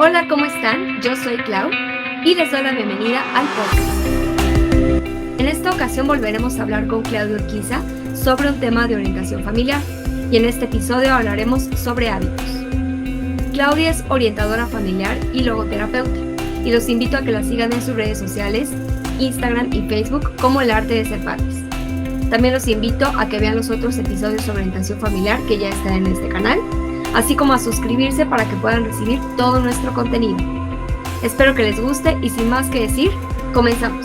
Hola, ¿cómo están? Yo soy Clau y les doy la bienvenida al podcast. En esta ocasión volveremos a hablar con Claudia Urquiza sobre un tema de orientación familiar y en este episodio hablaremos sobre hábitos. Claudia es orientadora familiar y logoterapeuta y los invito a que la sigan en sus redes sociales, Instagram y Facebook como El Arte de Ser Padres. También los invito a que vean los otros episodios sobre orientación familiar que ya están en este canal, así como a suscribirse para que puedan recibir todo nuestro contenido. Espero que les guste y sin más que decir, comenzamos.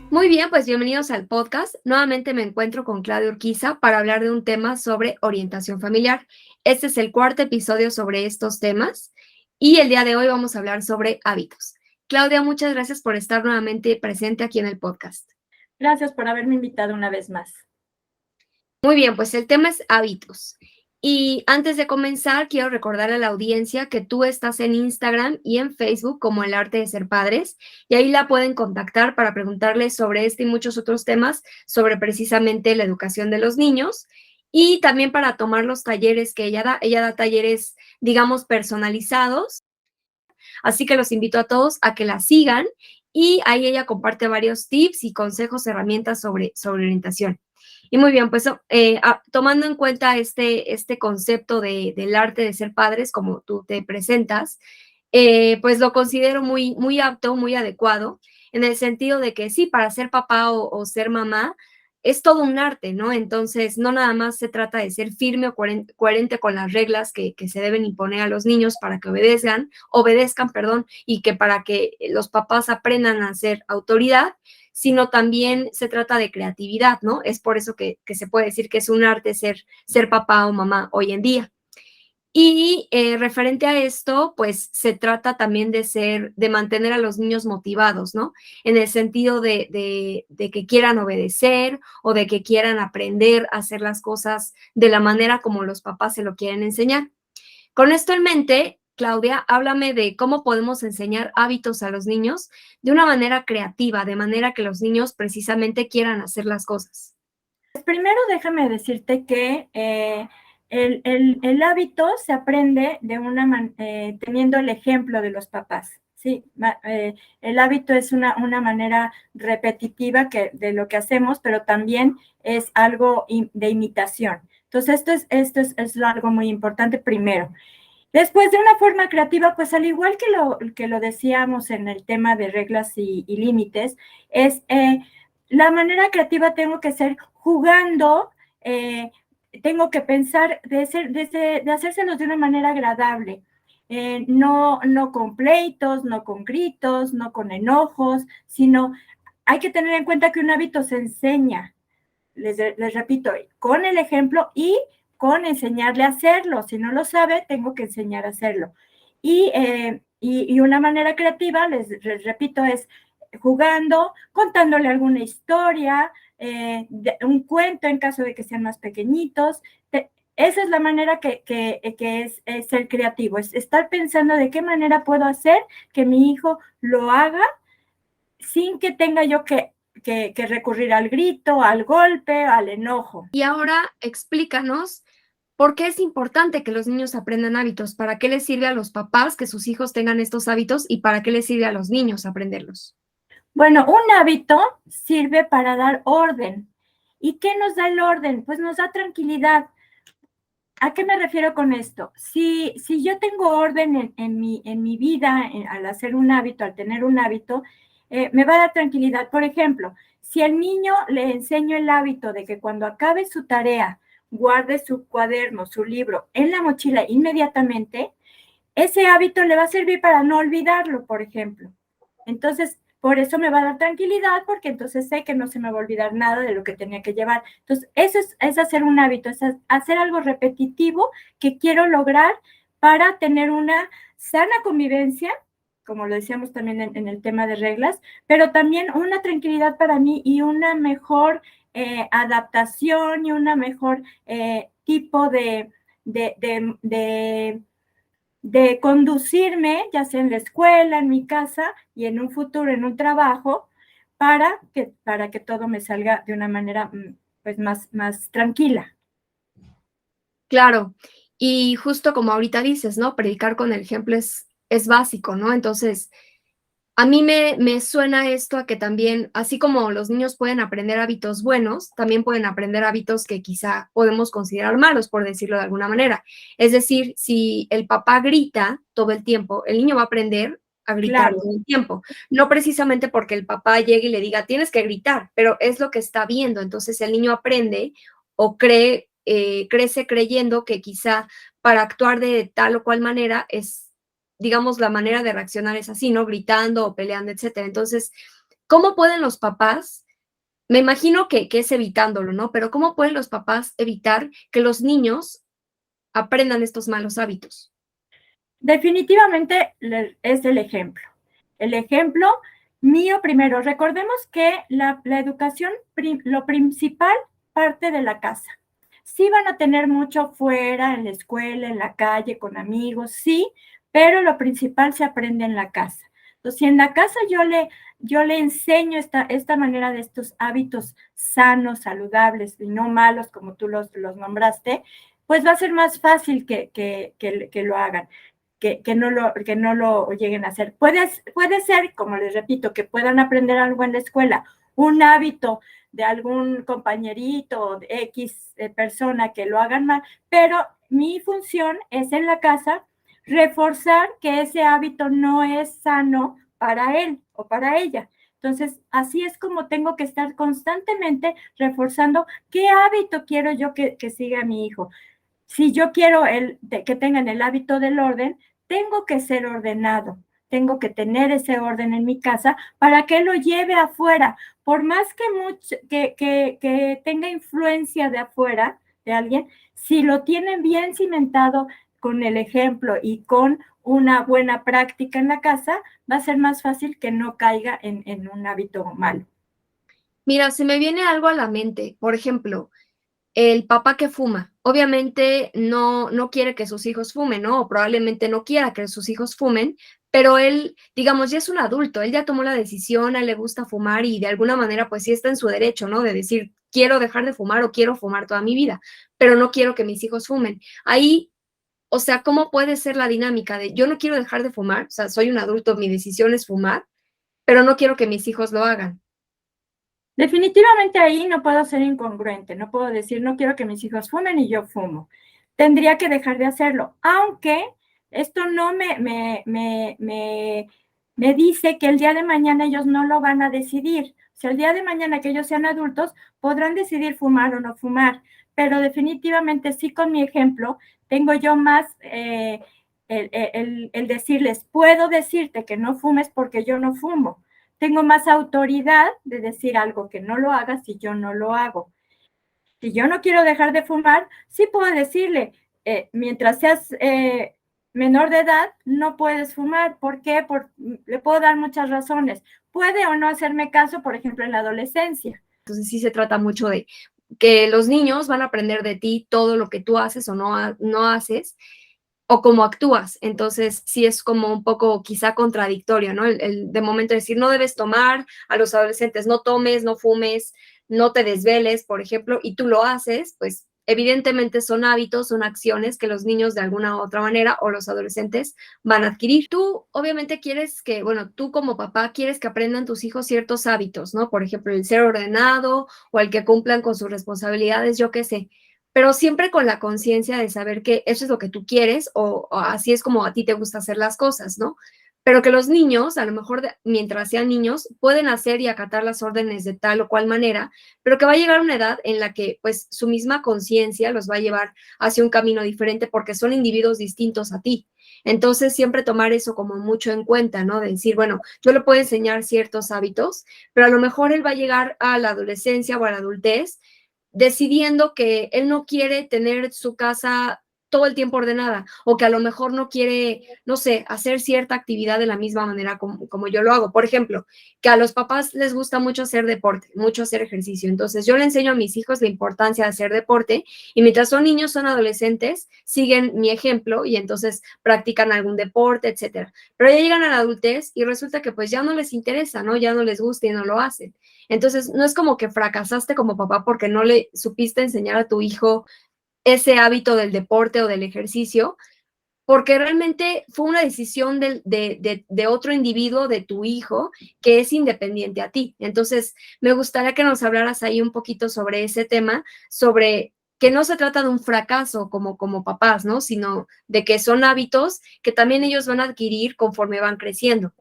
Muy bien, pues bienvenidos al podcast. Nuevamente me encuentro con Claudia Urquiza para hablar de un tema sobre orientación familiar. Este es el cuarto episodio sobre estos temas y el día de hoy vamos a hablar sobre hábitos. Claudia, muchas gracias por estar nuevamente presente aquí en el podcast. Gracias por haberme invitado una vez más. Muy bien, pues el tema es hábitos. Y antes de comenzar, quiero recordar a la audiencia que tú estás en Instagram y en Facebook como El Arte de Ser Padres, y ahí la pueden contactar para preguntarle sobre este y muchos otros temas, sobre precisamente la educación de los niños, y también para tomar los talleres que ella da. Ella da talleres, digamos, personalizados, así que los invito a todos a que la sigan, y ahí ella comparte varios tips y consejos, herramientas sobre orientación. Y muy bien, pues tomando en cuenta este concepto del arte de ser padres, como tú te presentas, pues lo considero muy, muy apto, muy adecuado, en el sentido de que sí, para ser papá o ser mamá, es todo un arte, ¿no? Entonces, no nada más se trata de ser firme o coherente con las reglas que se deben imponer a los niños para que obedezcan, perdón, y que para que los papás aprendan a ser autoridad, sino también se trata de creatividad, ¿no? Es por eso que se puede decir que es un arte ser papá o mamá hoy en día. Y referente a esto, pues se trata también de mantener a los niños motivados, ¿no? En el sentido de que quieran obedecer o de que quieran aprender a hacer las cosas de la manera como los papás se lo quieren enseñar. Con esto en mente, Claudia, háblame de cómo podemos enseñar hábitos a los niños de una manera creativa, de manera que los niños precisamente quieran hacer las cosas. Pues primero déjame decirte que el hábito se aprende teniendo el ejemplo de los papás. Sí, el hábito es una manera repetitiva de lo que hacemos, pero también es algo de imitación. Entonces, esto es algo muy importante primero. Después, de una forma creativa, pues al igual que lo decíamos en el tema de reglas y límites, es la manera creativa tengo que ser jugando, tengo que pensar de hacérselos de una manera agradable. No con pleitos, no con gritos, no con enojos, sino hay que tener en cuenta que un hábito se enseña, les repito, con el ejemplo y con enseñarle a hacerlo. Si no lo sabe, tengo que enseñar a hacerlo. Y una manera creativa, les repito, es jugando, contándole alguna historia, un cuento en caso de que sean más pequeñitos. Esa es la manera que es ser creativo, es estar pensando de qué manera puedo hacer que mi hijo lo haga sin que tenga yo que recurrir al grito, al golpe, al enojo. Y ahora explícanos por qué es importante que los niños aprendan hábitos, para qué les sirve a los papás que sus hijos tengan estos hábitos y para qué les sirve a los niños aprenderlos. Bueno, un hábito sirve para dar orden. ¿Y qué nos da el orden? Pues nos da tranquilidad. ¿A qué me refiero con esto? Si yo tengo orden en mi vida, al hacer un hábito, al tener un hábito, me va a dar tranquilidad. Por ejemplo, si al niño le enseño el hábito de que cuando acabe su tarea, guarde su cuaderno, su libro en la mochila inmediatamente, ese hábito le va a servir para no olvidarlo, por ejemplo. Entonces, por eso me va a dar tranquilidad, porque entonces sé que no se me va a olvidar nada de lo que tenía que llevar. Entonces, eso es hacer un hábito, es hacer algo repetitivo que quiero lograr para tener una sana convivencia, como lo decíamos también en el tema de reglas, pero también una tranquilidad para mí y una mejor adaptación y una mejor tipo de conducirme, ya sea en la escuela, en mi casa y en un futuro, en un trabajo, para que todo me salga de una manera pues más tranquila. Claro, y justo como ahorita dices, ¿no? Predicar con el ejemplo es básico, ¿no? Entonces, a mí me suena esto a que también, así como los niños pueden aprender hábitos buenos, también pueden aprender hábitos que quizá podemos considerar malos, por decirlo de alguna manera. Es decir, si el papá grita todo el tiempo, el niño va a aprender a gritar Claro. todo el tiempo. No precisamente porque el papá llegue y le diga, tienes que gritar, pero es lo que está viendo. Entonces el niño aprende o crece creyendo que quizá para actuar de tal o cual manera es, digamos, la manera de reaccionar es así, ¿no? Gritando o peleando, etcétera. Entonces, ¿cómo pueden los papás? Me imagino que es evitándolo, ¿no? Pero ¿cómo pueden los papás evitar que los niños aprendan estos malos hábitos? Definitivamente es el ejemplo. El ejemplo mío primero. Recordemos que la educación, lo principal, parte de la casa. Sí van a tener mucho fuera, en la escuela, en la calle, con amigos, sí, pero lo principal se aprende en la casa. Entonces, si en la casa yo le enseño esta manera de estos hábitos sanos, saludables y no malos, como tú los nombraste, pues va a ser más fácil que lo hagan. Que no lo lleguen a hacer. Puede ser, como les repito, que puedan aprender algo en la escuela, un hábito de algún compañerito, de X persona que lo hagan mal, pero mi función es en la casa reforzar que ese hábito no es sano para él o para ella. Entonces, así es como tengo que estar constantemente reforzando qué hábito quiero yo que siga mi hijo. Si yo quiero que tengan el hábito del orden, tengo que ser ordenado, tengo que tener ese orden en mi casa para que lo lleve afuera. Por más que tenga influencia de afuera, de alguien, si lo tienen bien cimentado con el ejemplo y con una buena práctica en la casa, va a ser más fácil que no caiga en un hábito malo. Mira, se me viene algo a la mente. Por ejemplo, el papá que fuma, obviamente no quiere que sus hijos fumen, ¿no? O probablemente no quiera que sus hijos fumen, pero él, digamos, ya es un adulto, él ya tomó la decisión, a él le gusta fumar y de alguna manera, pues sí está en su derecho, ¿no? De decir, quiero dejar de fumar o quiero fumar toda mi vida, pero no quiero que mis hijos fumen. Ahí, o sea, ¿cómo puede ser la dinámica de yo no quiero dejar de fumar? O sea, soy un adulto, mi decisión es fumar, pero no quiero que mis hijos lo hagan. Definitivamente ahí no puedo ser incongruente, no puedo decir no quiero que mis hijos fumen y yo fumo. Tendría que dejar de hacerlo, aunque esto no me dice que el día de mañana ellos no lo van a decidir. O sea, el día de mañana que ellos sean adultos podrán decidir fumar o no fumar, pero definitivamente sí con mi ejemplo tengo yo más el decirles, puedo decirte que no fumes porque yo no fumo, tengo más autoridad de decir algo que no lo haga si yo no lo hago. Si yo no quiero dejar de fumar, sí puedo decirle, mientras seas menor de edad, no puedes fumar. ¿Por qué? Le puedo dar muchas razones. Puede o no hacerme caso, por ejemplo, en la adolescencia. Entonces sí se trata mucho de que los niños van a aprender de ti todo lo que tú haces o no haces o cómo actúas. Entonces sí es como un poco quizá contradictorio, ¿no? De momento decir, no debes tomar a los adolescentes, no tomes, no fumes, no te desveles, por ejemplo, y tú lo haces, pues evidentemente son hábitos, son acciones que los niños de alguna u otra manera o los adolescentes van a adquirir. Tú obviamente quieres que, bueno, tú como papá quieres que aprendan tus hijos ciertos hábitos, ¿no? Por ejemplo, el ser ordenado o el que cumplan con sus responsabilidades, yo qué sé, pero siempre con la conciencia de saber que eso es lo que tú quieres o así es como a ti te gusta hacer las cosas, ¿no? Pero que los niños, a lo mejor mientras sean niños, pueden hacer y acatar las órdenes de tal o cual manera, pero que va a llegar una edad en la que pues su misma conciencia los va a llevar hacia un camino diferente porque son individuos distintos a ti. Entonces, siempre tomar eso como mucho en cuenta, ¿no? De decir, bueno, yo le puedo enseñar ciertos hábitos, pero a lo mejor él va a llegar a la adolescencia o a la adultez decidiendo que él no quiere tener su casa todo el tiempo ordenada o que a lo mejor no quiere, no sé, hacer cierta actividad de la misma manera como yo lo hago. Por ejemplo, que a los papás les gusta mucho hacer deporte, mucho hacer ejercicio. Entonces yo le enseño a mis hijos la importancia de hacer deporte y mientras son niños, son adolescentes, siguen mi ejemplo y entonces practican algún deporte, etcétera. Pero ya llegan a la adultez y resulta que pues ya no les interesa, ¿no? Ya no les gusta y no lo hacen. Entonces no es como que fracasaste como papá porque no le supiste enseñar a tu hijo ese hábito del deporte o del ejercicio, porque realmente fue una decisión de otro individuo, de tu hijo, que es independiente a ti. Entonces, me gustaría que nos hablaras ahí un poquito sobre ese tema, sobre que no se trata de un fracaso como papás, ¿no? Sino de que son hábitos que también ellos van a adquirir conforme van creciendo.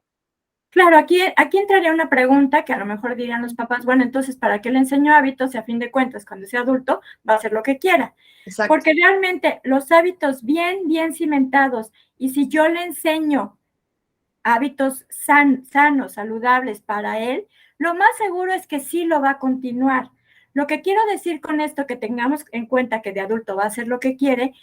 Claro, aquí entraría una pregunta que a lo mejor dirían los papás, bueno, entonces, ¿para qué le enseño hábitos si a fin de cuentas, cuando sea adulto, va a hacer lo que quiera? Exacto. Porque realmente los hábitos bien cimentados, y si yo le enseño hábitos sanos, saludables para él, lo más seguro es que sí lo va a continuar. Lo que quiero decir con esto, que tengamos en cuenta que de adulto va a hacer lo que quiere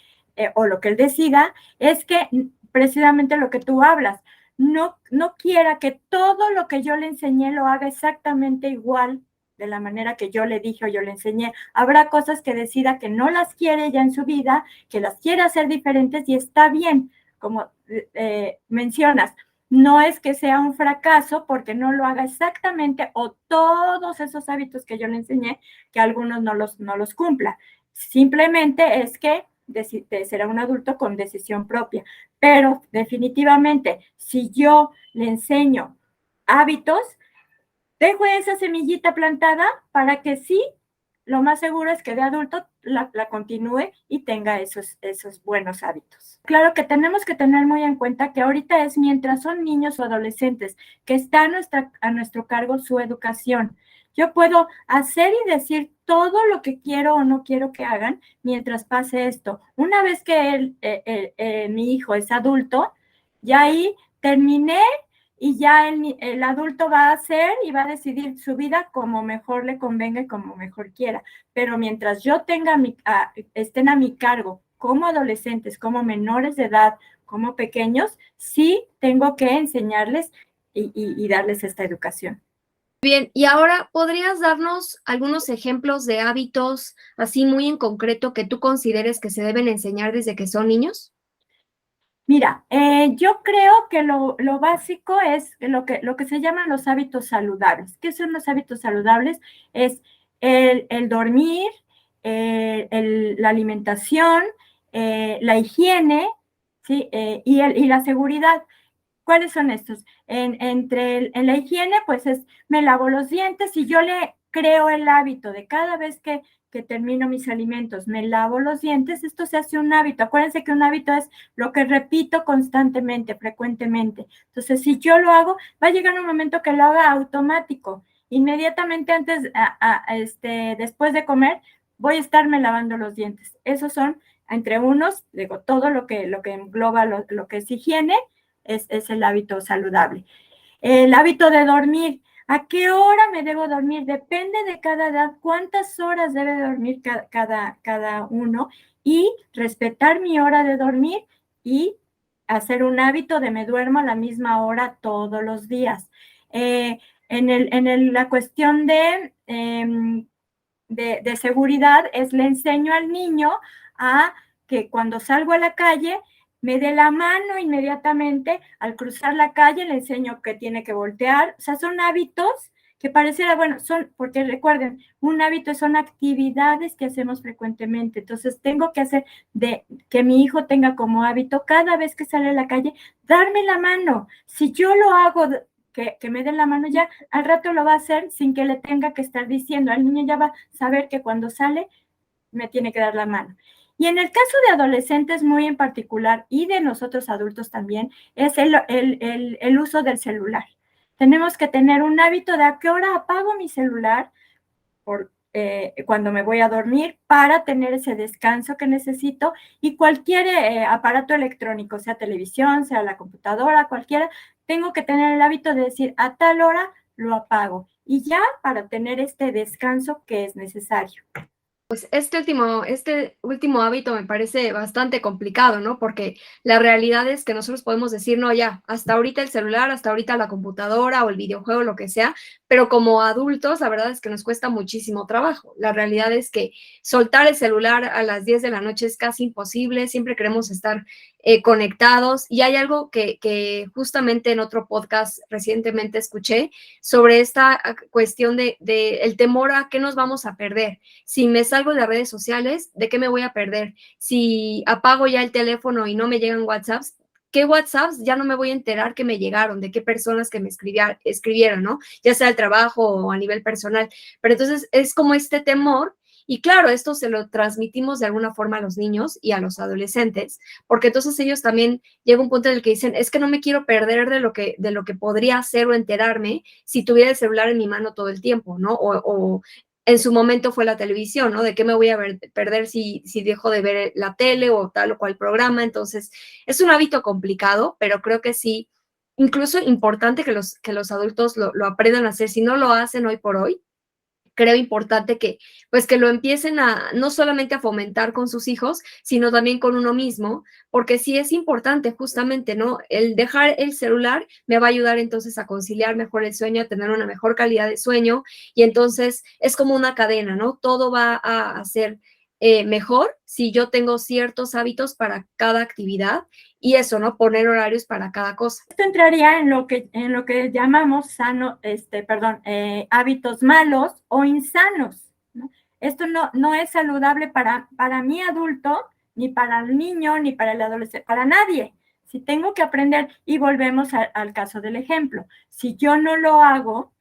o lo que él decida, es que precisamente lo que tú hablas, no quiera que todo lo que yo le enseñé lo haga exactamente igual de la manera que yo le dije o yo le enseñé. Habrá cosas que decida que no las quiere ya en su vida, que las quiere hacer diferentes y está bien, como mencionas. No es que sea un fracaso porque no lo haga exactamente o todos esos hábitos que yo le enseñé, que algunos no los cumpla. Simplemente es que será un adulto con decisión propia. Pero definitivamente, si yo le enseño hábitos, dejo esa semillita plantada para que sí, lo más seguro es que de adulto la continúe y tenga esos buenos hábitos. Claro que tenemos que tener muy en cuenta que ahorita es mientras son niños o adolescentes, que está a nuestro cargo su educación. Yo puedo hacer y decir todo lo que quiero o no quiero que hagan mientras pase esto. Una vez que mi hijo es adulto, ya ahí terminé y ya el adulto va a hacer y va a decidir su vida como mejor le convenga y como mejor quiera. Pero mientras yo estén a mi cargo como adolescentes, como menores de edad, como pequeños, sí tengo que enseñarles y darles esta educación. Bien, y ahora, ¿podrías darnos algunos ejemplos de hábitos así muy en concreto que tú consideres que se deben enseñar desde que son niños? Mira, yo creo que lo básico es lo que se llaman los hábitos saludables. ¿Qué son los hábitos saludables? Es el dormir, la alimentación, la higiene, ¿sí? Y la seguridad. ¿Cuáles son estos? En la higiene, pues me lavo los dientes y yo le creo el hábito de cada vez que termino mis alimentos, me lavo los dientes, esto se hace un hábito. Acuérdense que un hábito es lo que repito constantemente, frecuentemente. Entonces, si yo lo hago, va a llegar un momento que lo haga automático. Inmediatamente después de comer, voy a estarme lavando los dientes. Esos son, entre unos, digo, todo lo que engloba lo que es higiene, es el hábito saludable. El hábito de dormir. ¿A qué hora me debo dormir? Depende de cada edad, cuántas horas debe dormir cada uno y respetar mi hora de dormir y hacer un hábito de me duermo a la misma hora todos los días. La cuestión de seguridad le enseño al niño a que cuando salgo a la calle me dé la mano inmediatamente, al cruzar la calle le enseño que tiene que voltear, o sea, son hábitos que pareciera, bueno, porque recuerden, un hábito son actividades que hacemos frecuentemente, entonces tengo que hacer que mi hijo tenga como hábito cada vez que sale a la calle, darme la mano. Si yo lo hago que me den la mano ya, al rato lo va a hacer sin que le tenga que estar diciendo, el niño ya va a saber que cuando sale me tiene que dar la mano. Y en el caso de adolescentes muy en particular y de nosotros adultos también, es el uso del celular. Tenemos que tener un hábito de a qué hora apago mi celular cuando me voy a dormir para tener ese descanso que necesito y cualquier aparato electrónico, sea televisión, sea la computadora, cualquiera, tengo que tener el hábito de decir a tal hora lo apago y ya para tener este descanso que es necesario. Pues este último hábito me parece bastante complicado, ¿no? Porque la realidad es que nosotros podemos decir, no, ya, hasta ahorita el celular, hasta ahorita la computadora o el videojuego, lo que sea, pero como adultos, la verdad es que nos cuesta muchísimo trabajo. La realidad es que soltar el celular a las 10 de la noche es casi imposible, siempre queremos estar conectados. Y hay algo que justamente en otro podcast recientemente escuché sobre esta cuestión de el temor a qué nos vamos a perder. Si me salgo de las redes sociales, ¿de qué me voy a perder? Si apago ya el teléfono y no me llegan WhatsApps, ¿qué WhatsApps ya no me voy a enterar que me llegaron? ¿De qué personas que me escribieron, ¿no? Ya sea al trabajo o a nivel personal. Pero entonces es como este temor. Y claro, esto se lo transmitimos de alguna forma a los niños y a los adolescentes, porque entonces ellos también llega un punto en el que dicen, es que no me quiero perder de lo que podría hacer o enterarme si tuviera el celular en mi mano todo el tiempo, ¿no? O en su momento fue la televisión, ¿no? ¿De qué me voy a perder si dejo de ver la tele o tal o cual programa? Entonces, es un hábito complicado, pero creo que sí, incluso importante que los adultos lo aprendan a hacer. Si no lo hacen hoy por hoy, creo importante que, pues, que lo empiecen a, no solamente a fomentar con sus hijos, sino también con uno mismo, porque sí es importante justamente, ¿no? El dejar el celular me va a ayudar entonces a conciliar mejor el sueño, a tener una mejor calidad de sueño, y entonces es como una cadena, ¿no? Todo va a ser mejor si yo tengo ciertos hábitos para cada actividad y eso, ¿no? Poner horarios para cada cosa. Esto entraría en lo que llamamos hábitos malos o insanos, ¿no? Esto no es saludable para mi adulto, ni para el niño, ni para el adolescente, para nadie. Si tengo que aprender, y volvemos al caso del ejemplo, si yo no lo hago,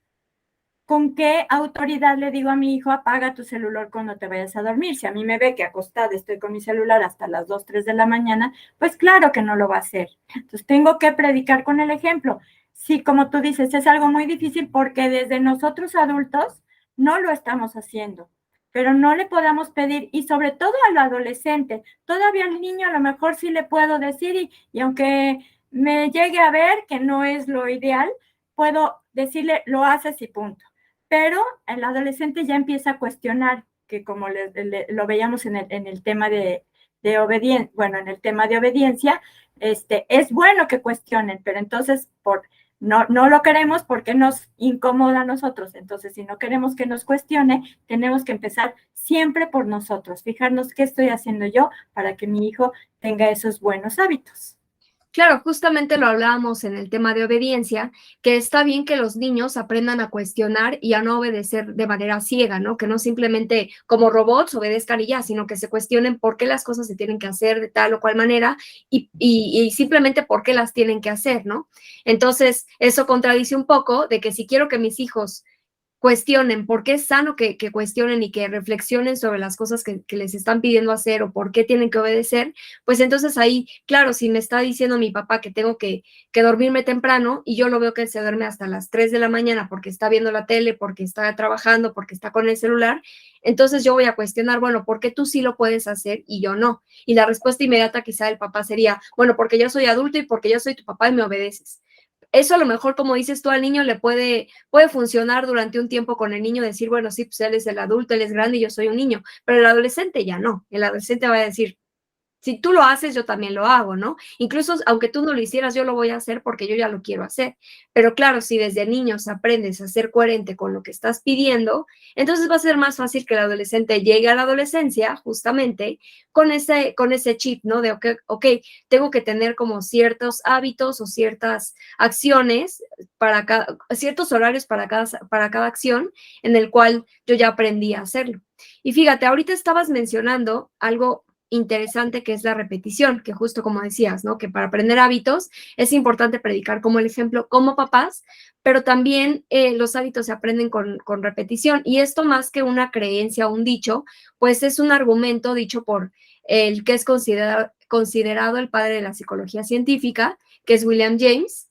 ¿con qué autoridad le digo a mi hijo, apaga tu celular cuando te vayas a dormir? Si a mí me ve que acostada estoy con mi celular hasta las 2, 3 de la mañana, pues claro que no lo va a hacer. Entonces tengo que predicar con el ejemplo. Sí, como tú dices, es algo muy difícil porque desde nosotros adultos no lo estamos haciendo, pero no le podamos pedir, y sobre todo al adolescente, todavía al niño a lo mejor sí le puedo decir, y aunque me llegue a ver que no es lo ideal, puedo decirle, lo haces y punto. Pero el adolescente ya empieza a cuestionar, que como lo veíamos en el tema de obediencia, bueno, en el tema de obediencia, es bueno que cuestionen, pero entonces no lo queremos porque nos incomoda a nosotros. Entonces, si no queremos que nos cuestione, tenemos que empezar siempre por nosotros, fijarnos qué estoy haciendo yo para que mi hijo tenga esos buenos hábitos. Claro, justamente lo hablábamos en el tema de obediencia, que está bien que los niños aprendan a cuestionar y a no obedecer de manera ciega, ¿no? Que no simplemente como robots obedezcan y ya, sino que se cuestionen por qué las cosas se tienen que hacer de tal o cual manera y simplemente por qué las tienen que hacer, ¿no? Entonces, eso contradice un poco de que si quiero que mis hijos cuestionen, porque es sano que cuestionen y que reflexionen sobre las cosas que les están pidiendo hacer o por qué tienen que obedecer, pues entonces ahí, claro, si me está diciendo mi papá que tengo que dormirme temprano y yo lo veo que él se duerme hasta las 3 de la mañana porque está viendo la tele, porque está trabajando, porque está con el celular, entonces yo voy a cuestionar, bueno, ¿por qué tú sí lo puedes hacer y yo no? Y la respuesta inmediata quizá del papá sería, bueno, porque yo soy adulto y porque yo soy tu papá y me obedeces. Eso a lo mejor, como dices tú, al niño le puede funcionar durante un tiempo con el niño, decir, bueno, sí, pues él es el adulto, él es grande y yo soy un niño, pero el adolescente ya no. El adolescente va a decir, si tú lo haces, yo también lo hago, ¿no? Incluso aunque tú no lo hicieras, yo lo voy a hacer porque yo ya lo quiero hacer. Pero claro, si desde niños aprendes a ser coherente con lo que estás pidiendo, entonces va a ser más fácil que el adolescente llegue a la adolescencia justamente con ese chip, ¿no? De, okay, tengo que tener como ciertos hábitos o ciertas acciones ciertos horarios para cada acción en el cual yo ya aprendí a hacerlo. Y fíjate, ahorita estabas mencionando algo interesante que es la repetición, que justo como decías, ¿no? Que para aprender hábitos es importante predicar como el ejemplo como papás, pero también los hábitos se aprenden con repetición. Y esto más que una creencia o un dicho, pues es un argumento dicho por el que es considerado el padre de la psicología científica, que es William James.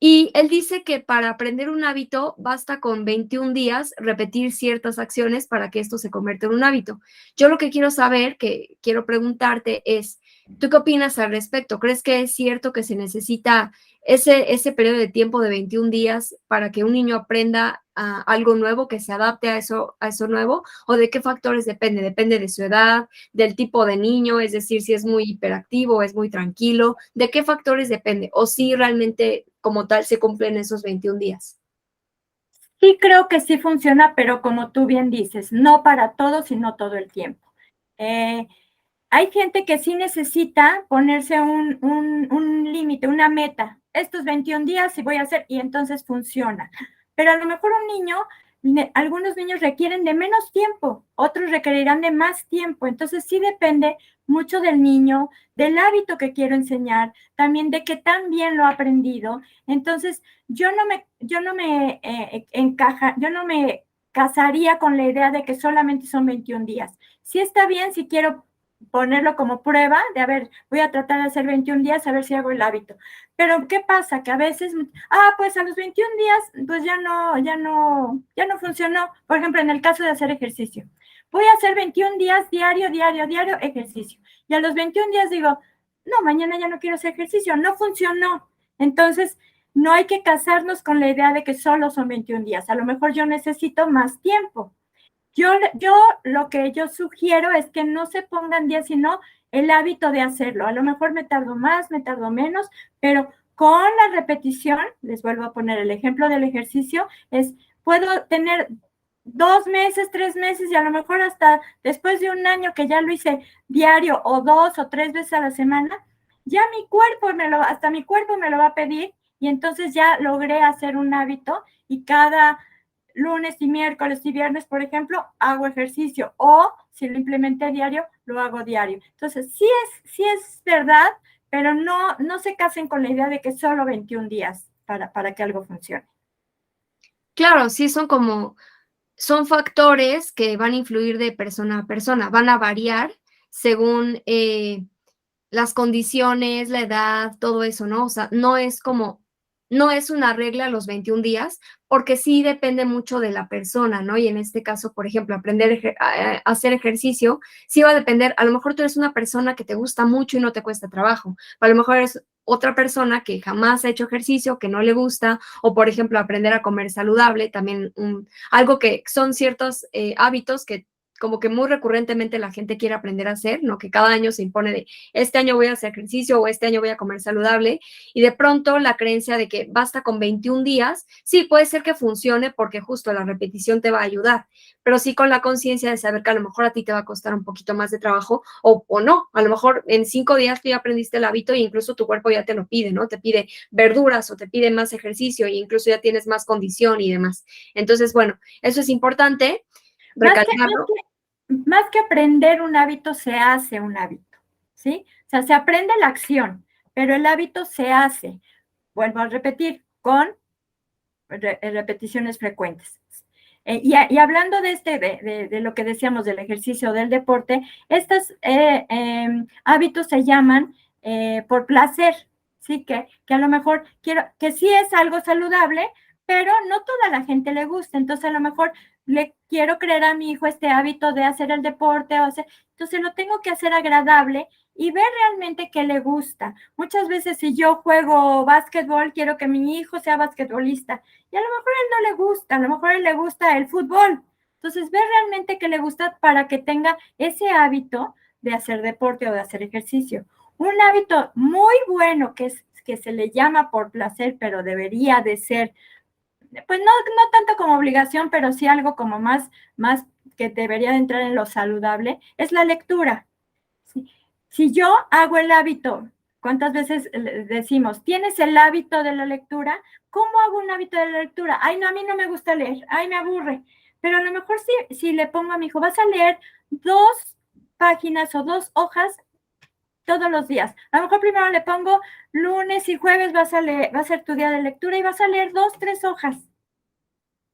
Y él dice que para aprender un hábito basta con 21 días repetir ciertas acciones para que esto se convierta en un hábito. Yo lo que quiero saber, que quiero preguntarte es, ¿tú qué opinas al respecto? ¿Crees que es cierto que se necesita ese periodo de tiempo de 21 días para que un niño aprenda algo nuevo que se adapte a eso nuevo, o de qué factores depende? Depende de su edad, del tipo de niño, es decir, si es muy hiperactivo, es muy tranquilo, ¿de qué factores depende? O si realmente como tal se cumplen esos 21 días. Sí creo que sí funciona, pero como tú bien dices, no para todos y no todo el tiempo. Hay gente que sí necesita ponerse un límite, una meta. Estos 21 días sí voy a hacer y entonces funciona. Pero a lo mejor un niño, algunos niños requieren de menos tiempo, otros requerirán de más tiempo. Entonces sí depende mucho del niño, del hábito que quiero enseñar, también de qué tan bien lo ha aprendido. Entonces yo no me casaría con la idea de que solamente son 21 días. Sí está bien si quiero ponerlo como prueba de, a ver, voy a tratar de hacer 21 días a ver si hago el hábito. Pero ¿qué pasa? Que a veces, pues a los 21 días, pues ya no funcionó. Por ejemplo, en el caso de hacer ejercicio. Voy a hacer 21 días diario ejercicio. Y a los 21 días digo, no, mañana ya no quiero hacer ejercicio, no funcionó. Entonces, no hay que casarnos con la idea de que solo son 21 días. A lo mejor yo necesito más tiempo. Yo lo que yo sugiero es que no se pongan días, sino el hábito de hacerlo. A lo mejor me tardo más, me tardo menos, pero con la repetición, les vuelvo a poner el ejemplo del ejercicio, puedo tener 2 meses, 3 meses y a lo mejor hasta después de un año que ya lo hice diario o 2 o 3 veces a la semana, ya hasta mi cuerpo me lo va a pedir y entonces ya logré hacer un hábito y cada lunes y miércoles y viernes, por ejemplo, hago ejercicio o si lo implementé diario, lo hago diario. Entonces, sí es verdad, pero no se casen con la idea de que solo 21 días para que algo funcione. Claro, sí son factores que van a influir de persona a persona, van a variar según las condiciones, la edad, todo eso, ¿no? O sea, no es una regla los 21 días, porque sí depende mucho de la persona, ¿no? Y en este caso, por ejemplo, aprender a hacer ejercicio, sí va a depender, a lo mejor tú eres una persona que te gusta mucho y no te cuesta trabajo, a lo mejor eres otra persona que jamás ha hecho ejercicio, que no le gusta, o por ejemplo, aprender a comer saludable, también algo que son ciertos hábitos que como que muy recurrentemente la gente quiere aprender a hacer, ¿no? Que cada año se impone de, este año voy a hacer ejercicio o este año voy a comer saludable, y de pronto la creencia de que basta con 21 días, sí, puede ser que funcione porque justo la repetición te va a ayudar, pero sí con la conciencia de saber que a lo mejor a ti te va a costar un poquito más de trabajo o no, a lo mejor en 5 días tú ya aprendiste el hábito e incluso tu cuerpo ya te lo pide, ¿no? Te pide verduras o te pide más ejercicio e incluso ya tienes más condición y demás. Entonces, bueno, eso es importante recalcarlo. Más que aprender un hábito, se hace un hábito, ¿sí? O sea, se aprende la acción, pero el hábito se hace. Vuelvo a repetir, con repeticiones frecuentes. Y hablando de lo que decíamos del ejercicio, del deporte, estos hábitos se llaman por placer, ¿sí? Que a lo mejor que sí es algo saludable, pero no toda la gente le gusta. Entonces, a lo mejor le quiero crear a mi hijo este hábito de hacer el deporte, entonces lo tengo que hacer agradable y ver realmente qué le gusta. Muchas veces si yo juego básquetbol, quiero que mi hijo sea basquetbolista y a lo mejor a él no le gusta, a lo mejor a él le gusta el fútbol. Entonces, ver realmente qué le gusta para que tenga ese hábito de hacer deporte o de hacer ejercicio. Un hábito muy bueno que se le llama por placer, pero debería de ser, pues no tanto como obligación, pero sí algo como más que debería de entrar en lo saludable, es la lectura. Si yo hago el hábito, ¿cuántas veces decimos, tienes el hábito de la lectura? ¿Cómo hago un hábito de la lectura? Ay, no, a mí no me gusta leer, ay, me aburre. Pero a lo mejor si le pongo a mi hijo, vas a leer 2 páginas o 2 hojas todos los días. A lo mejor primero le pongo lunes y jueves va a ser tu día de lectura y vas a leer 2, 3 hojas.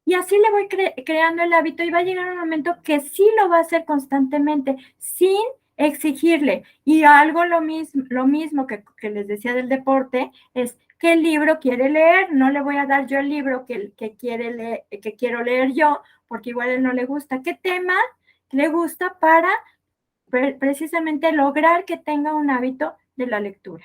Y así le voy creando el hábito y va a llegar un momento que sí lo va a hacer constantemente, sin exigirle. Y algo lo mismo que les decía del deporte, es qué libro quiere leer. No le voy a dar yo el libro que quiero leer yo, porque igual a él no le gusta. ¿Qué tema le gusta para precisamente lograr que tenga un hábito de la lectura?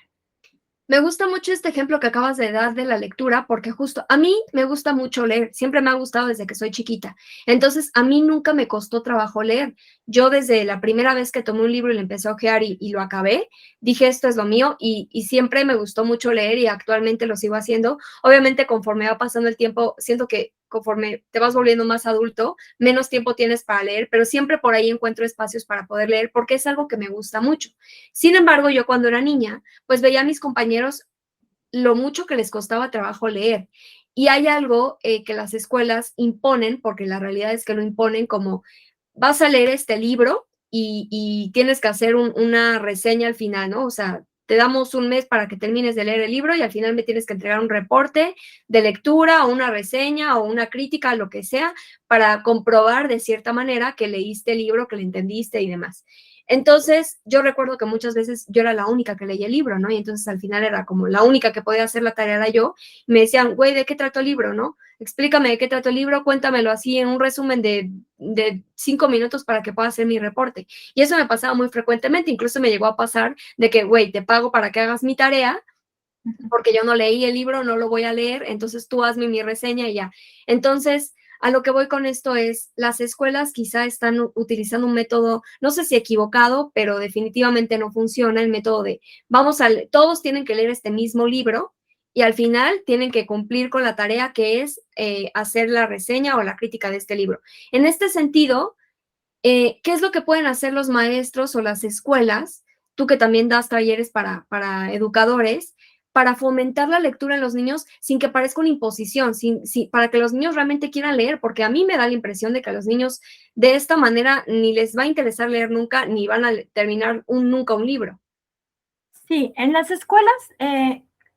Me gusta mucho este ejemplo que acabas de dar de la lectura, porque justo a mí me gusta mucho leer, siempre me ha gustado desde que soy chiquita. Entonces, a mí nunca me costó trabajo leer. Yo desde la primera vez que tomé un libro y lo empecé a hojear y lo acabé, dije, esto es lo mío y siempre me gustó mucho leer y actualmente lo sigo haciendo. Obviamente, conforme va pasando el tiempo, siento que conforme te vas volviendo más adulto, menos tiempo tienes para leer, pero siempre por ahí encuentro espacios para poder leer porque es algo que me gusta mucho. Sin embargo, yo cuando era niña, pues veía a mis compañeros lo mucho que les costaba trabajo leer. Y hay algo que las escuelas imponen, porque la realidad es que lo imponen como vas a leer este libro y tienes que hacer una reseña al final, ¿no? O sea, te damos un mes para que termines de leer el libro y al final me tienes que entregar un reporte de lectura o una reseña o una crítica, lo que sea, para comprobar de cierta manera que leíste el libro, que le entendiste y demás. Entonces, yo recuerdo que muchas veces yo era la única que leía el libro, ¿no? Y entonces al final era como la única que podía hacer la tarea era yo. Me decían, güey, ¿de qué trato el libro, no? Explícame de qué trato el libro, cuéntamelo así en un resumen de 5 minutos para que pueda hacer mi reporte. Y eso me pasaba muy frecuentemente, incluso me llegó a pasar de que, güey, te pago para que hagas mi tarea, porque yo no leí el libro, no lo voy a leer, entonces tú hazme mi reseña y ya. Entonces, a lo que voy con esto es, las escuelas quizá están utilizando un método, no sé si equivocado, pero definitivamente no funciona el método de, todos tienen que leer este mismo libro y al final tienen que cumplir con la tarea que es hacer la reseña o la crítica de este libro. En este sentido, ¿qué es lo que pueden hacer los maestros o las escuelas? Tú que también das talleres para educadores, para fomentar la lectura en los niños sin que parezca una imposición, para que los niños realmente quieran leer, porque a mí me da la impresión de que a los niños de esta manera ni les va a interesar leer nunca, ni van a terminar nunca un libro. Sí, en las escuelas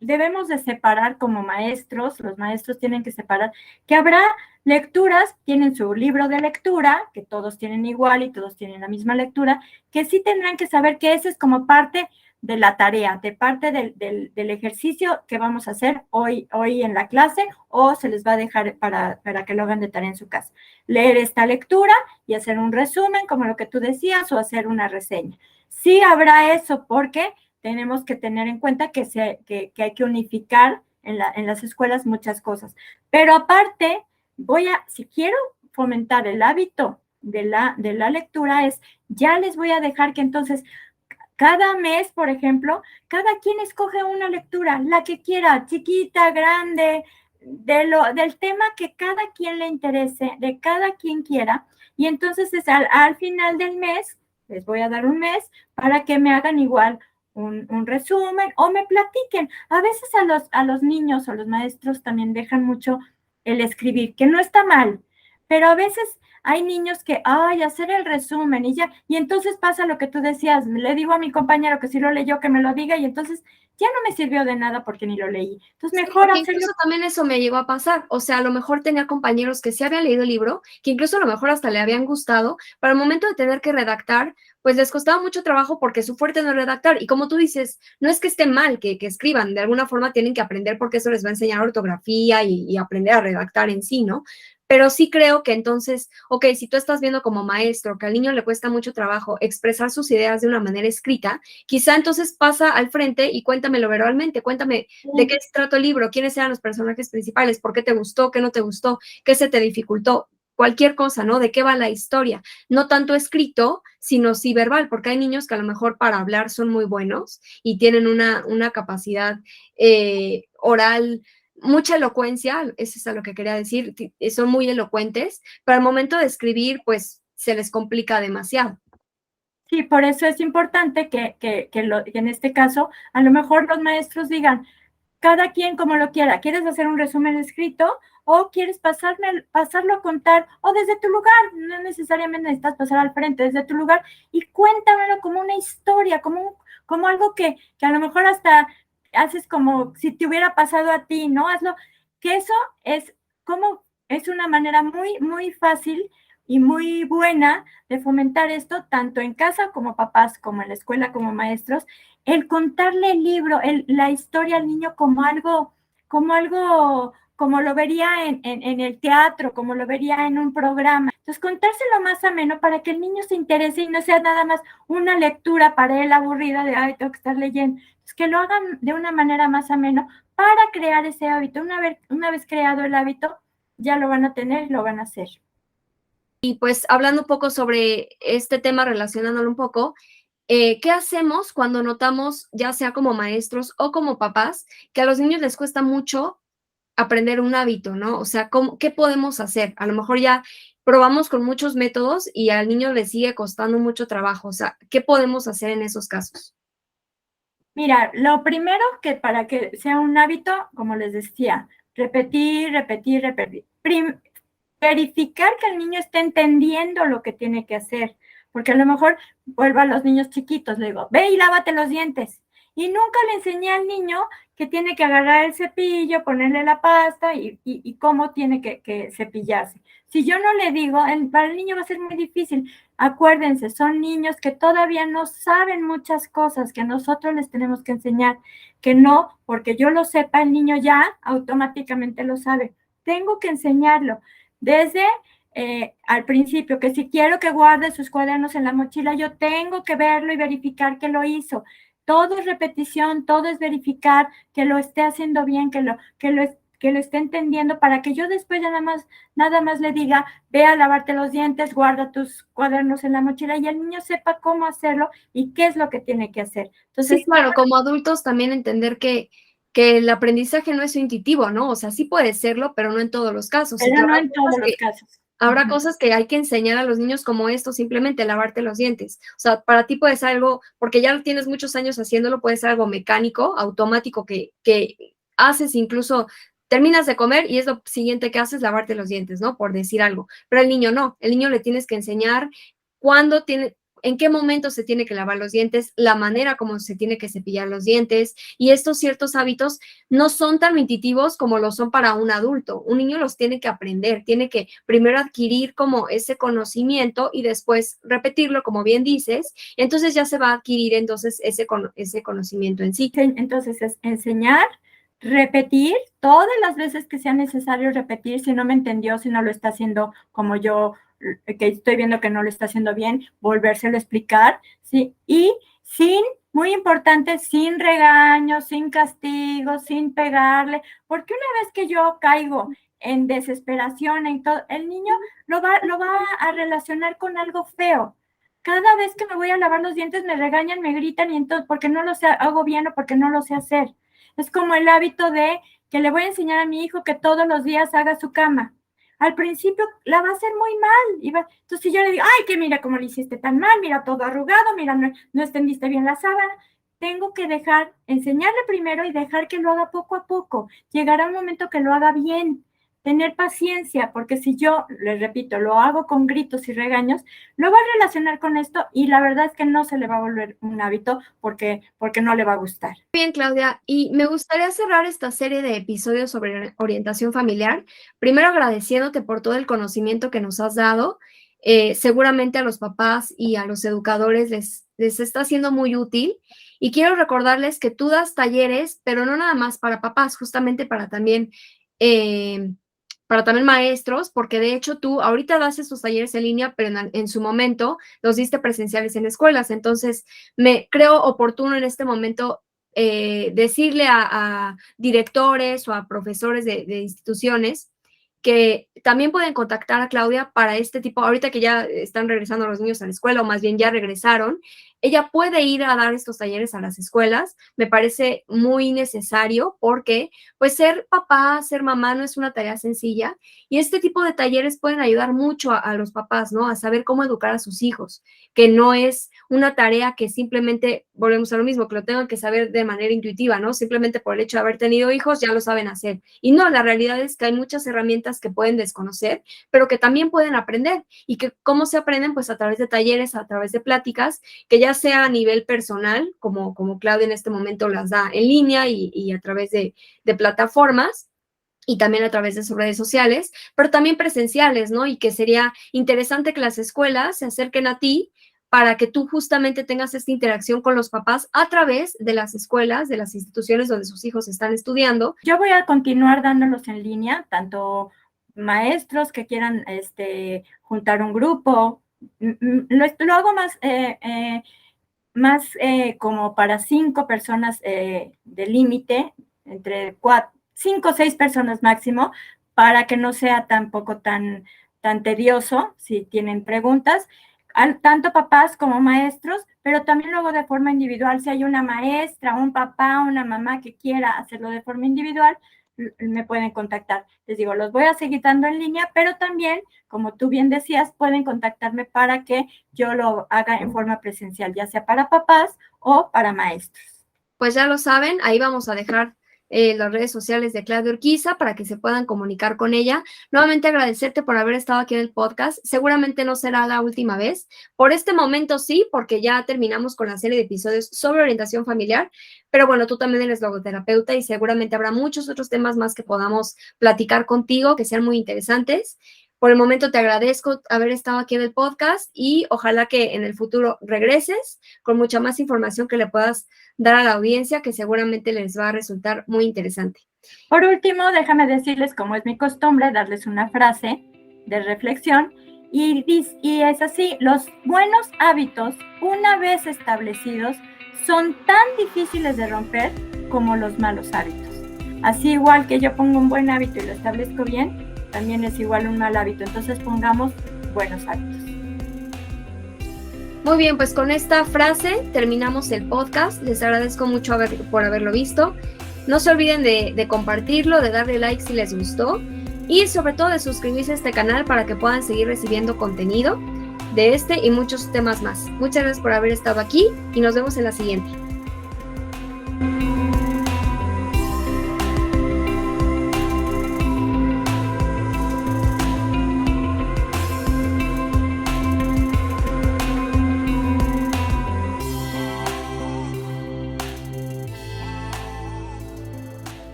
debemos de separar como maestros, los maestros tienen que separar que habrá lecturas, tienen su libro de lectura, que todos tienen igual y todos tienen la misma lectura, que sí tendrán que saber que ese es como parte de la tarea, de parte del ejercicio que vamos a hacer hoy en la clase o se les va a dejar para que lo hagan de tarea en su casa. Leer esta lectura y hacer un resumen, como lo que tú decías, o hacer una reseña. Sí habrá eso porque tenemos que tener en cuenta que hay que unificar en las escuelas muchas cosas. Pero aparte, si quiero fomentar el hábito de la lectura, ya les voy a dejar que entonces cada mes, por ejemplo, cada quien escoge una lectura, la que quiera, chiquita, grande, del tema que cada quien le interese, de cada quien quiera, y entonces al final del mes, les voy a dar un mes para que me hagan igual un resumen o me platiquen. A veces a los niños o los maestros también dejan mucho el escribir, que no está mal, pero a veces hay niños que, ay, hacer el resumen y ya, y entonces pasa lo que tú decías, le digo a mi compañero que si lo leyó que me lo diga y entonces ya no me sirvió de nada porque ni lo leí. Entonces Sí, mejor porque hacerlo. incluso también eso me llegó a pasar, o sea, a lo mejor tenía compañeros que sí habían leído el libro, que incluso a lo mejor hasta le habían gustado, pero al momento de tener que redactar, pues les costaba mucho trabajo porque su fuerte no es redactar, y como tú dices, no es que esté mal que escriban, de alguna forma tienen que aprender porque eso les va a enseñar ortografía y aprender a redactar en sí, ¿no? Pero sí creo que entonces, ok, si tú estás viendo como maestro que al niño le cuesta mucho trabajo expresar sus ideas de una manera escrita, quizá entonces pasa al frente y cuéntamelo verbalmente, cuéntame de qué se trata el libro, quiénes eran los personajes principales, por qué te gustó, qué no te gustó, qué se te dificultó, cualquier cosa, ¿no? De qué va la historia. No tanto escrito, sino sí verbal, porque hay niños que a lo mejor para hablar son muy buenos y tienen una capacidad oral, mucha elocuencia, eso es a lo que quería decir, son muy elocuentes, pero al momento de escribir, pues se les complica demasiado. Sí, por eso es importante que en este caso, a lo mejor los maestros digan, cada quien como lo quiera. ¿Quieres hacer un resumen escrito o quieres pasarlo a contar o desde tu lugar? No necesariamente necesitas pasar al frente, desde tu lugar y cuéntamelo como una historia, como algo que a lo mejor hasta haces como si te hubiera pasado a ti, ¿no? Hazlo, que eso es una manera muy, muy fácil y muy buena de fomentar esto, tanto en casa como papás, como en la escuela, como maestros, el contarle el libro, la historia al niño como lo vería en el teatro, como lo vería en un programa. Entonces, contárselo más ameno para que el niño se interese y no sea nada más una lectura para él aburrida de, ay, tengo que estar leyendo. Entonces, que lo hagan de una manera más amena para crear ese hábito. Una vez creado el hábito, ya lo van a tener y lo van a hacer. Y pues hablando un poco sobre este tema, relacionándolo un poco, ¿qué hacemos cuando notamos, ya sea como maestros o como papás, que a los niños les cuesta mucho aprender un hábito, ¿no? O sea, ¿qué podemos hacer? A lo mejor ya probamos con muchos métodos y al niño le sigue costando mucho trabajo. O sea, ¿qué podemos hacer en esos casos? Mira, lo primero que para que sea un hábito, como les decía, repetir, repetir, repetir. Verificar que el niño esté entendiendo lo que tiene que hacer, porque a lo mejor vuelvo a los niños chiquitos, le digo, ve y lávate los dientes. Y nunca le enseñé al niño que tiene que agarrar el cepillo, ponerle la pasta y cómo tiene que cepillarse. Si yo no le digo, para el niño va a ser muy difícil. Acuérdense, son niños que todavía no saben muchas cosas que nosotros les tenemos que enseñar, que no, porque yo lo sepa, el niño ya automáticamente lo sabe. Tengo que enseñarlo desde al principio, que si quiero que guarde sus cuadernos en la mochila, yo tengo que verlo y verificar que lo hizo. Todo es repetición, todo es verificar que lo esté haciendo bien, que lo esté entendiendo, para que yo después ya nada más le diga, ve a lavarte los dientes, guarda tus cuadernos en la mochila, y el niño sepa cómo hacerlo y qué es lo que tiene que hacer. Entonces, Sí, claro, como adultos también entender que el aprendizaje no es intuitivo, ¿no? O sea, sí puede serlo, pero no en todos los casos. Y que pero no en todos los casos. habrá cosas que hay que enseñar a los niños como esto, simplemente lavarte los dientes. O sea, para ti puede ser algo, porque ya tienes muchos años haciéndolo, puede ser algo mecánico, automático, que haces incluso, terminas de comer y es lo siguiente que haces, lavarte los dientes, ¿no? Por decir algo. Pero el niño no, el niño le tienes que enseñar cuándo tiene, en qué momento se tiene que lavar los dientes, la manera como se tiene que cepillar los dientes, y estos ciertos hábitos no son tan intuitivos como lo son para un adulto. Un niño los tiene que aprender, tiene que primero adquirir como ese conocimiento y después repetirlo, como bien dices, entonces ya se va a adquirir entonces ese conocimiento en sí. Entonces es enseñar, repetir todas las veces que sea necesario repetir. Si no me entendió, si no lo está haciendo como yo, que estoy viendo que no lo está haciendo bien, volvérselo a explicar, ¿sí? Y muy importante, sin regaño, sin castigo, sin pegarle, porque una vez que yo caigo en desesperación, en todo, el niño lo va a relacionar con algo feo. Cada vez que me voy a lavar los dientes me regañan, me gritan, y entonces porque no lo sé, hago bien o porque no lo sé hacer. Es como el hábito de que le voy a enseñar a mi hijo que todos los días haga su cama. Al principio la va a hacer muy mal. Entonces si yo le digo, ay, que mira cómo lo hiciste tan mal, mira todo arrugado, mira, no extendiste bien la sábana. Tengo que enseñarle primero y dejar que lo haga poco a poco. Llegará un momento que lo haga bien. Tener paciencia, porque si yo, les repito, lo hago con gritos y regaños, lo va a relacionar con esto y la verdad es que no se le va a volver un hábito porque no le va a gustar. Bien, Claudia, y me gustaría cerrar esta serie de episodios sobre orientación familiar, primero agradeciéndote por todo el conocimiento que nos has dado. Seguramente a los papás y a los educadores les está siendo muy útil. Y quiero recordarles que tú das talleres, pero no nada más para papás, justamente eh, para también maestros, porque de hecho tú ahorita das estos talleres en línea, pero en su momento los diste presenciales en escuelas. Entonces, me creo oportuno en este momento decirle a directores o a profesores de instituciones que también pueden contactar a Claudia para este tipo, ahorita que ya están regresando los niños a la escuela, o más bien ya regresaron, ella puede ir a dar estos talleres a las escuelas. Me parece muy necesario porque, pues, ser papá, ser mamá no es una tarea sencilla, y este tipo de talleres pueden ayudar mucho a los papás, ¿no? A saber cómo educar a sus hijos, que no es una tarea que simplemente, volvemos a lo mismo, que lo tengan que saber de manera intuitiva, ¿no? Simplemente por el hecho de haber tenido hijos ya lo saben hacer. Y no, la realidad es que hay muchas herramientas que pueden desconocer, pero que también pueden aprender, y que cómo se aprenden, pues a través de talleres, a través de pláticas, que ya sea a nivel personal, como Claudia en este momento las da en línea y a través de plataformas, y también a través de sus redes sociales, pero también presenciales, ¿no? Y que sería interesante que las escuelas se acerquen a ti para que tú justamente tengas esta interacción con los papás a través de las escuelas, de las instituciones donde sus hijos están estudiando. Yo voy a continuar dándolos en línea, tanto maestros que quieran juntar un grupo. Lo hago más como para 5 personas de límite, entre 5 o 6 personas máximo, para que no sea tampoco tan tedioso si tienen preguntas, tanto papás como maestros, pero también luego de forma individual, si hay una maestra, un papá, una mamá que quiera hacerlo de forma individual, me pueden contactar. Les digo, los voy a seguir dando en línea, pero también, como tú bien decías, pueden contactarme para que yo lo haga en forma presencial, ya sea para papás o para maestros. Pues ya lo saben, ahí vamos a dejar las redes sociales de Claudia Urquiza para que se puedan comunicar con ella. Nuevamente agradecerte por haber estado aquí en el podcast. Seguramente no será la última vez. Por este momento sí, porque ya terminamos con la serie de episodios sobre orientación familiar, pero bueno, tú también eres logoterapeuta y seguramente habrá muchos otros temas más que podamos platicar contigo que sean muy interesantes. Por el momento te agradezco haber estado aquí en el podcast y ojalá que en el futuro regreses con mucha más información que le puedas dar a la audiencia, que seguramente les va a resultar muy interesante. Por último, déjame decirles, como es mi costumbre, darles una frase de reflexión y es así: los buenos hábitos, una vez establecidos, son tan difíciles de romper como los malos hábitos. Así igual que yo pongo un buen hábito y lo establezco bien, también es igual un mal hábito. Entonces pongamos buenos hábitos. Muy bien, pues con esta frase terminamos el podcast. Les agradezco mucho por haberlo visto. No se olviden de compartirlo, de darle like si les gustó y sobre todo de suscribirse a este canal para que puedan seguir recibiendo contenido de este y muchos temas más. Muchas gracias por haber estado aquí y nos vemos en la siguiente.